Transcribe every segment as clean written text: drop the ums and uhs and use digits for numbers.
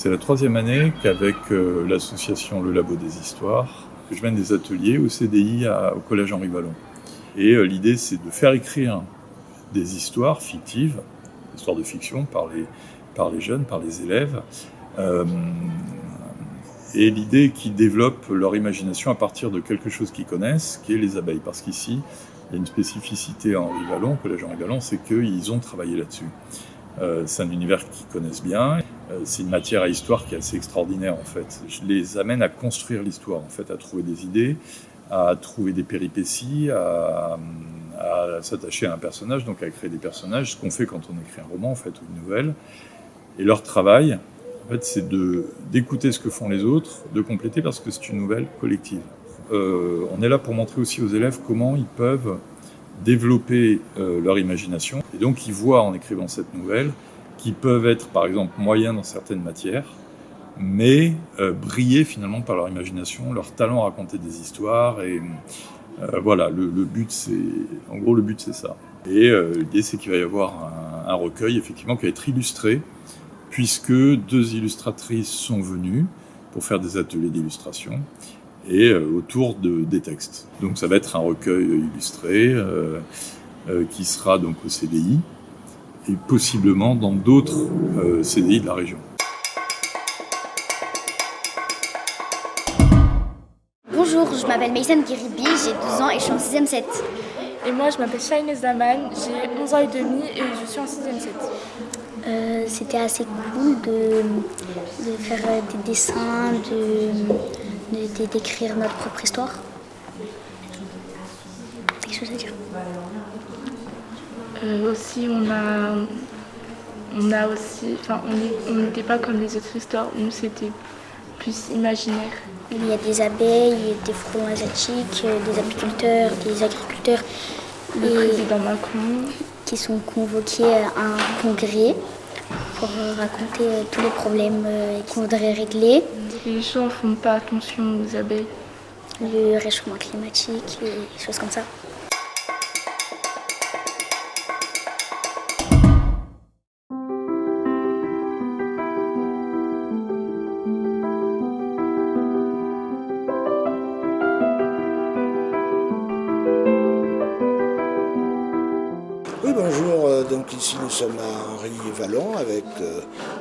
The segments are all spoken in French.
C'est la 3e année qu'avec l'association Le Labo des Histoires, que je mène des ateliers au CDI au Collège Henri Wallon. Et l'idée, c'est de faire écrire des histoires fictives, histoires de fiction par les jeunes, par les élèves, et l'idée qu'ils développent leur imagination à partir de quelque chose qu'ils connaissent, qui est les abeilles. Parce qu'ici, il y a une spécificité à Henri Wallon, au Collège Henri Wallon, c'est qu'ils ont travaillé là-dessus. C'est un univers qu'ils connaissent bien. C'est une matière à histoire qui est assez extraordinaire en fait. Je les amène à construire l'histoire en fait, à trouver des idées, à trouver des péripéties, à s'attacher à un personnage, donc à créer des personnages, ce qu'on fait quand on écrit un roman en fait ou une nouvelle. Et leur travail, en fait, c'est d'écouter ce que font les autres, de compléter parce que c'est une nouvelle collective. On est là pour montrer aussi aux élèves comment ils peuvent développer leur imagination. Et donc ils voient en écrivant cette nouvelle qu'ils peuvent être par exemple moyens dans certaines matières, mais briller finalement par leur imagination, leur talent à raconter des histoires. Et voilà, le but c'est ça. Et l'idée c'est qu'il va y avoir un recueil effectivement qui va être illustré, puisque 2 illustratrices sont venues pour faire des ateliers d'illustration et autour des textes. Donc ça va être un recueil illustré qui sera donc au CDI et possiblement dans d'autres CDI de la région. Bonjour, je m'appelle Maïsane Guiribi, j'ai 12 ans et je suis en 6e 7. Et moi, je m'appelle Shaine Zaman, j'ai 11 ans et demi et je suis en 6e 7. C'était assez cool de faire des dessins, d'écrire notre propre histoire. Quelque chose à dire. Aussi, on n'était pas comme les autres histoires, nous c'était plus imaginaire. Il y a des abeilles, des frelons asiatiques, des apiculteurs, des agriculteurs. Le président Macron. Qui sont convoqués à un congrès pour raconter tous les problèmes qu'on voudrait régler. Les gens ne font pas attention aux abeilles. Le réchauffement climatique, des choses comme ça. Oui, bonjour. Donc ici nous sommes à Henri Wallon avec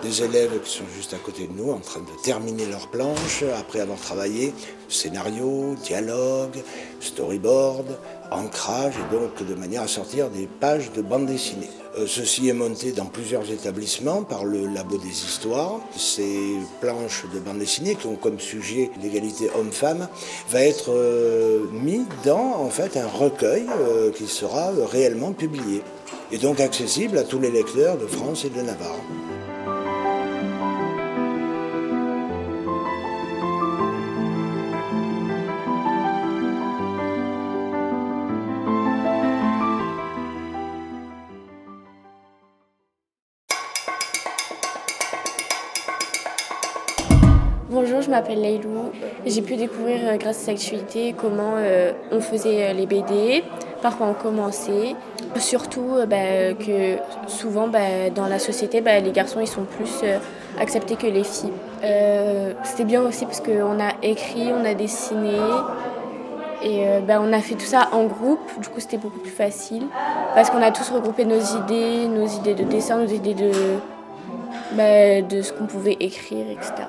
des élèves qui sont juste à côté de nous en train de terminer leur planche après avoir travaillé scénario, dialogue, storyboard, ancrage et donc de manière à sortir des pages de bande dessinée. Ceci est monté dans plusieurs établissements par le Labo des Histoires. Ces planches de bande dessinée qui ont comme sujet l'égalité homme-femme va être mis dans en fait un recueil qui sera réellement publié et donc accessible à tous les lecteurs de France et de Navarre. Bonjour, je m'appelle Leïlou. J'ai pu découvrir grâce à cette activité comment on faisait les BD, par quoi on commençait. Surtout que souvent dans la société, les garçons ils sont plus acceptés que les filles. C'était bien aussi parce qu'on a écrit, on a dessiné et on a fait tout ça en groupe. Du coup c'était beaucoup plus facile parce qu'on a tous regroupé nos idées de dessin, nos idées de ce qu'on pouvait écrire, etc.